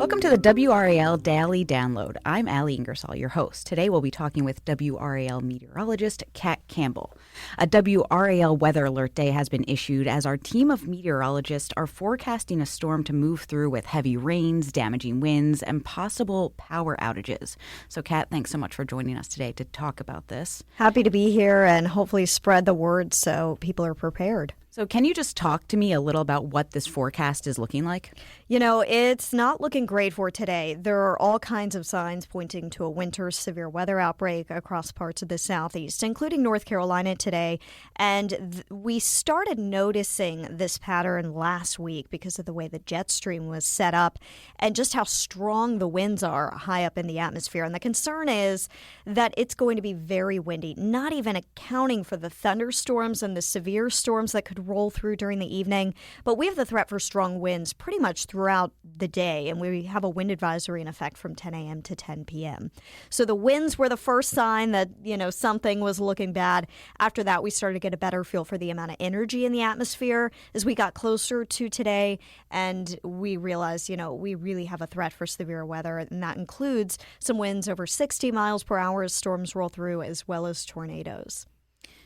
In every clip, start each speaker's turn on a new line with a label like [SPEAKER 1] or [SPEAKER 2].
[SPEAKER 1] Welcome to the WRAL Daily Download. I'm Ali Ingersoll, your host. Today we'll be talking with WRAL meteorologist Campbell. A WRAL Weather Alert day has been issued as our team of meteorologists are forecasting a storm to move through with heavy rains, damaging winds, and possible power outages. So, Kat, thanks so much for joining us today to talk about this.
[SPEAKER 2] Happy to be here and hopefully spread the word so people are prepared.
[SPEAKER 1] So can you just talk to me a little about what this forecast is looking like?
[SPEAKER 2] You know, it's not looking great for today. There are all kinds of signs pointing to a winter severe weather outbreak across parts of the southeast, including North Carolina today. And we started noticing this pattern last week because of the way the jet stream was set up and just how strong the winds are high up in the atmosphere. And the concern is that it's going to be very windy, not even accounting for the thunderstorms and the severe storms that could roll through during the evening. But we have the threat for strong winds pretty much throughout the day, and we have a wind advisory in effect from 10 a.m. to 10 p.m. So the winds were the first sign that, something was looking bad. After that, we started to get a better feel for the amount of energy in the atmosphere as we got closer to today, and we realized, we really have a threat for severe weather, and that includes some winds over 60 miles per hour as storms roll through, as well as tornadoes.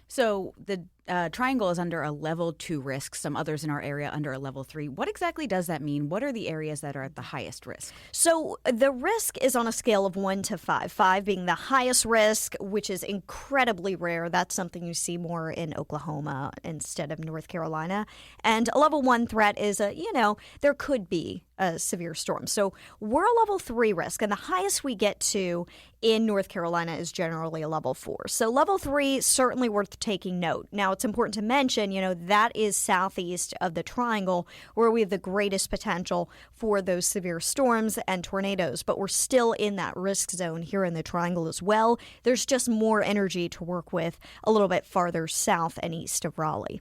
[SPEAKER 1] So the triangle is under a level 2 risk, some others in our area under a level 3. What exactly does that mean? What are the areas that are at the highest risk?
[SPEAKER 2] So the risk is on a scale of 1 to 5, 5 being the highest risk, which is incredibly rare. That's something you see more in Oklahoma instead of North Carolina. And a level 1 threat is, there could be a severe storm. So we're a level 3 risk, and the highest we get to in North Carolina is generally a level 4. So level 3, certainly worth taking note. Now, it's important to mention, that is southeast of the triangle where we have the greatest potential for those severe storms and tornadoes. But we're still in that risk zone here in the triangle as well. There's just more energy to work with a little bit farther south and east of Raleigh.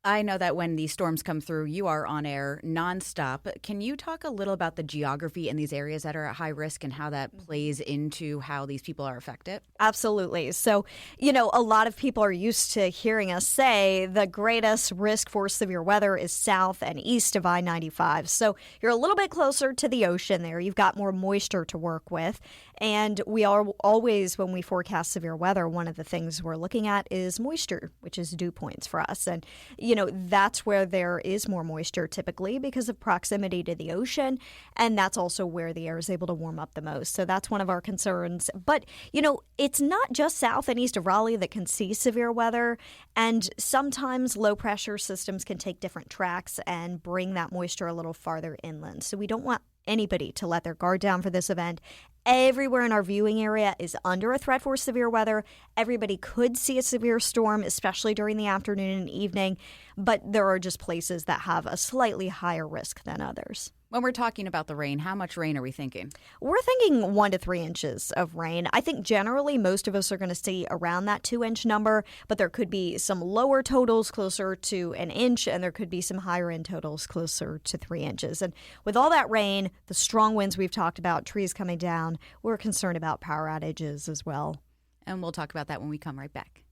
[SPEAKER 1] I know that when these storms come through, you are on air nonstop. Can you talk a little about the geography in these areas that are at high risk and how that plays into how these people are affected?
[SPEAKER 2] Absolutely. So, a lot of people are used to hearing us say the greatest risk for severe weather is south and east of I-95. So you're a little bit closer to the ocean there. You've got more moisture to work with. And we are always, when we forecast severe weather, one of the things we're looking at is moisture, which is dew points for us. And, that's where there is more moisture typically because of proximity to the ocean. And that's also where the air is able to warm up the most. So that's one of our concerns. But, it's not just south and east of Raleigh that can see severe weather. And sometimes low pressure systems can take different tracks and bring that moisture a little farther inland. So we don't want anybody to let their guard down for this event. Everywhere in our viewing area is under a threat for severe weather. Everybody could see a severe storm, especially during the afternoon and evening, but there are just places that have a slightly higher risk than others.
[SPEAKER 1] When we're talking about the rain, how much rain are we thinking?
[SPEAKER 2] We're thinking 1 to 3 inches of rain. I think generally most of us are going to see around that 2-inch number, but there could be some lower totals closer to an inch, and there could be some higher end totals closer to 3 inches. And with all that rain, the strong winds we've talked about, trees coming down, we're concerned about power outages as well.
[SPEAKER 1] And we'll talk about that when we come right back.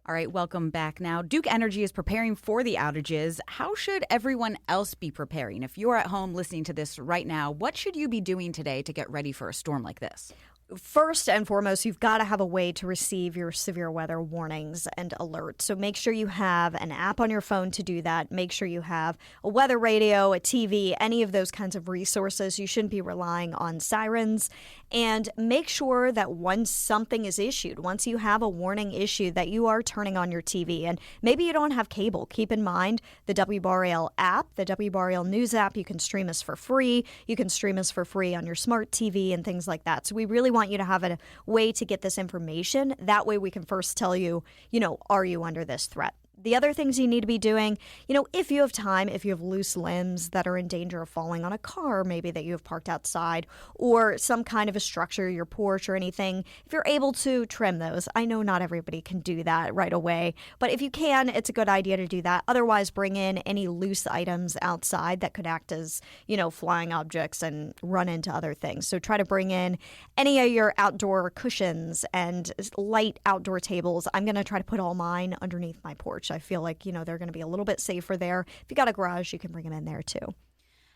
[SPEAKER 1] All right, welcome back now. Duke Energy is preparing for the outages. How should everyone else be preparing? If you're at home listening to this right now, what should you be doing today to get ready for a storm like this?
[SPEAKER 2] First and foremost, you've got to have a way to receive your severe weather warnings and alerts. So make sure you have an app on your phone to do that. Make sure you have a weather radio, a TV, any of those kinds of resources. You shouldn't be relying on sirens. And make sure that once something is issued, once you have a warning issued, that you are turning on your TV. And maybe you don't have cable. Keep in mind the WRAL app, the WRAL News app. You can stream us for free. You can stream us for free on your smart TV and things like that. So we really want you to have a way to get this information. That way we can first tell you, are you under this threat? The other things you need to be doing, if you have time, if you have loose limbs that are in danger of falling on a car, maybe that you have parked outside, or some kind of a structure, your porch or anything, if you're able to trim those. I know not everybody can do that right away, but if you can, it's a good idea to do that. Otherwise, bring in any loose items outside that could act as, flying objects and run into other things. So try to bring in any of your outdoor cushions and light outdoor tables. I'm going to try to put all mine underneath my porch watch. I feel like, they're going to be a little bit safer there. If you got a garage, you can bring them in there too.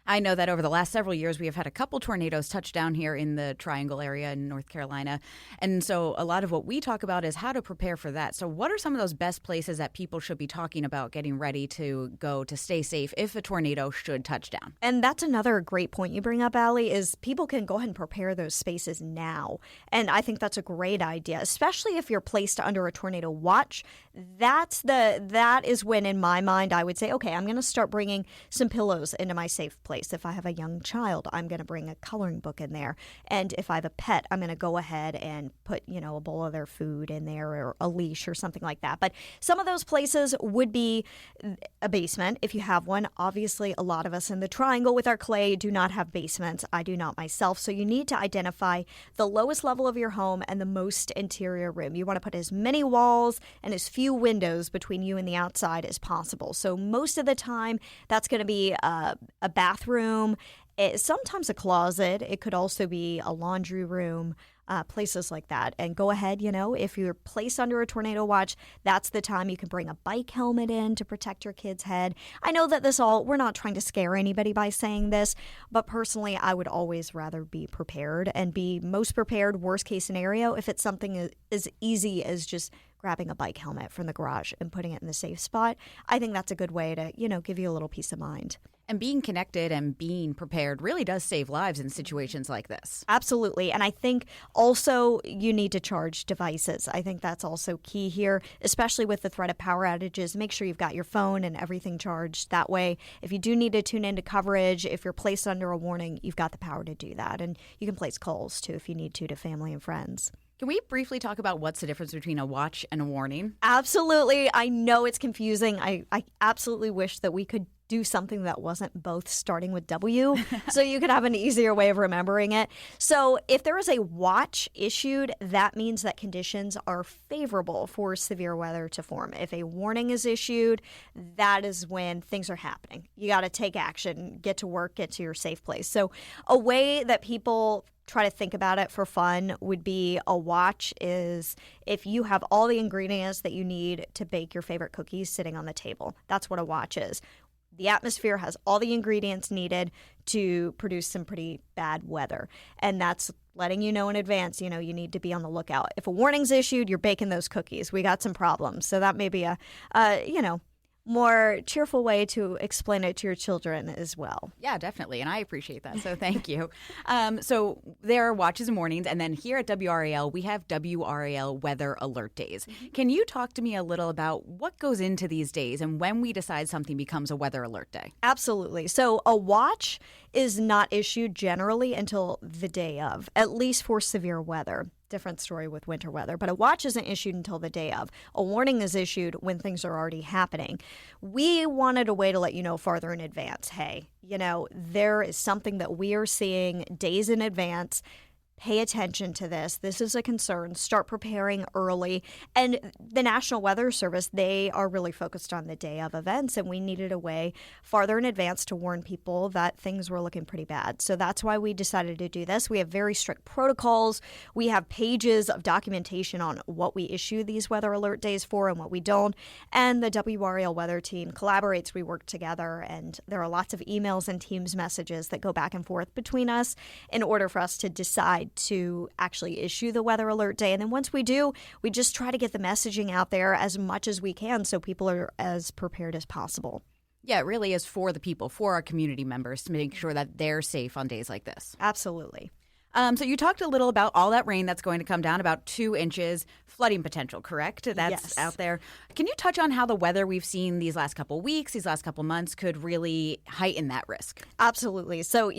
[SPEAKER 1] I know that over the last several years, we have had a couple tornadoes touch down here in the Triangle area in North Carolina. And so a lot of what we talk about is how to prepare for that. So what are some of those best places that people should be talking about getting ready to go to stay safe if a tornado should touch down?
[SPEAKER 2] And that's another great point you bring up, Ali, is people can go ahead and prepare those spaces now. And I think that's a great idea, especially if you're placed under a tornado watch. That is when, in my mind, I would say, okay, I'm going to start bringing some pillows into my safe place. If I have a young child, I'm going to bring a coloring book in there. And if I have a pet, I'm going to go ahead and put, a bowl of their food in there or a leash or something like that. But some of those places would be a basement if you have one. Obviously, a lot of us in the Triangle with our clay do not have basements. I do not myself. So you need to identify the lowest level of your home and the most interior room. You want to put as many walls and as few windows between you and the outside as possible. So most of the time, that's going to be a bathroom, sometimes a closet. It could also be a laundry room, places like that. And go ahead, if you're placed under a tornado watch, that's the time you can bring a bike helmet in to protect your kid's head. I know that we're not trying to scare anybody by saying this, but personally, I would always rather be prepared and be most prepared, worst case scenario, if it's something as easy as just grabbing a bike helmet from the garage and putting it in the safe spot. I think that's a good way to, give you a little peace of mind.
[SPEAKER 1] And being connected and being prepared really does save lives in situations like this.
[SPEAKER 2] Absolutely. And I think also you need to charge devices. I think that's also key here, especially with the threat of power outages. Make sure you've got your phone and everything charged. That way, if you do need to tune into coverage, if you're placed under a warning, you've got the power to do that. And you can place calls too if you need to family and friends.
[SPEAKER 1] Can we briefly talk about what's the difference between a watch and a warning?
[SPEAKER 2] Absolutely. I know it's confusing. I absolutely wish that we could do something that wasn't both starting with W so you could have an easier way of remembering it. So if there is a watch issued, that means that conditions are favorable for severe weather to form. If a warning is issued, that is when things are happening. You got to take action, get to work, get to your safe place. So a way that people try to think about it for fun would be a watch is if you have all the ingredients that you need to bake your favorite cookies sitting on the table. That's what a watch is. The atmosphere has all the ingredients needed to produce some pretty bad weather. And that's letting you know in advance, you need to be on the lookout. If a warning's issued, you're baking those cookies. We got some problems. So that may be a more cheerful way to explain it to your children as well.
[SPEAKER 1] Yeah, definitely. And I appreciate that. So thank you. So there are watches and warnings. And then here at WRAL, we have WRAL Weather Alert days. Can you talk to me a little about what goes into these days and when we decide something becomes a weather alert day?
[SPEAKER 2] Absolutely. So a watch is not issued generally until the day of, at least for severe weather. Different story with winter weather, but a watch isn't issued until the day of. A warning is issued when things are already happening. We wanted a way to let you know farther in advance. Hey, there is something that we are seeing days in advance. Pay attention to this. This is a concern. Start preparing early. And the National Weather Service, they are really focused on the day of events, and we needed a way farther in advance to warn people that things were looking pretty bad. So that's why we decided to do this. We have very strict protocols. We have pages of documentation on what we issue these weather alert days for and what we don't. And the WRAL weather team collaborates. We work together, and there are lots of emails and Teams messages that go back and forth between us in order for us to decide to actually issue the weather alert day. And then once we do, we just try to get the messaging out there as much as we can so people are as prepared as possible.
[SPEAKER 1] Yeah, it really is for the people, for our community members to make sure that they're safe on days like this.
[SPEAKER 2] Absolutely.
[SPEAKER 1] So you talked a little about all that rain that's going to come down, about 2 inches, flooding potential, correct? That's
[SPEAKER 2] yes.
[SPEAKER 1] out there. Can you touch on how the weather we've seen these last couple weeks, these last couple months could really heighten that risk?
[SPEAKER 2] Absolutely. So,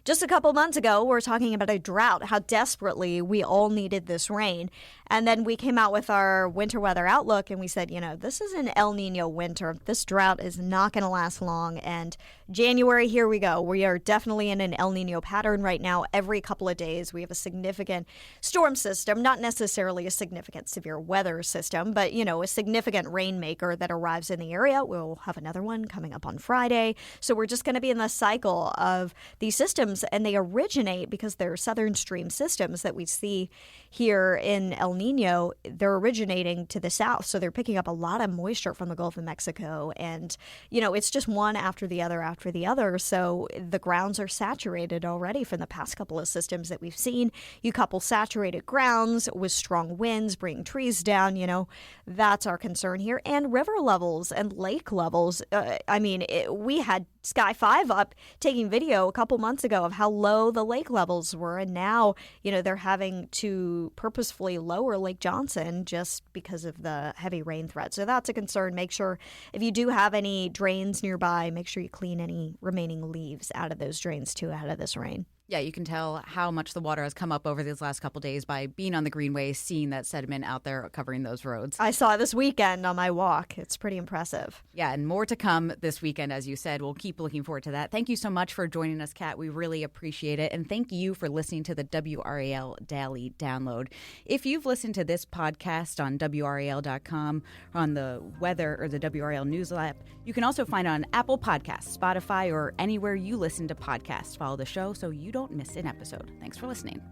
[SPEAKER 2] just a couple months ago, we're talking about a drought, how desperately we all needed this rain. And then we came out with our winter weather outlook and we said, this is an El Nino winter. This drought is not going to last long. And January, here we go. We are definitely in an El Nino pattern right now. Every couple couple of days, we have a significant storm system, not necessarily a significant severe weather system, but, a significant rainmaker that arrives in the area. We'll have another one coming up on Friday. So we're just going to be in the cycle of these systems, and they originate because they're southern stream systems that we see here in El Nino. They're originating to the south, so they're picking up a lot of moisture from the Gulf of Mexico, and it's just one after the other after the other. So the grounds are saturated already from the past couple of systems that we've seen. You couple saturated grounds with strong winds bringing trees down, that's our concern here. And river levels and lake levels. We had Sky 5 up taking video a couple months ago of how low the lake levels were, and now they're having to purposefully lower Lake Johnson just because of the heavy rain threat. So that's a concern. Make sure if you do have any drains nearby, make sure you clean any remaining leaves out of those drains too ahead of this rain.
[SPEAKER 1] Yeah, you can tell how much the water has come up over these last couple of days by being on the greenway, seeing that sediment out there covering those roads.
[SPEAKER 2] I saw it this weekend on my walk. It's pretty impressive.
[SPEAKER 1] Yeah, and more to come this weekend, as you said. We'll keep looking forward to that. Thank you so much for joining us, Kat. We really appreciate it. And thank you for listening to the WRAL Daily Download. If you've listened to this podcast on WRAL.com or on the weather or the WRAL News app, you can also find it on Apple Podcasts, Spotify, or anywhere you listen to podcasts. Follow the show so you don't miss an episode. Thanks for listening.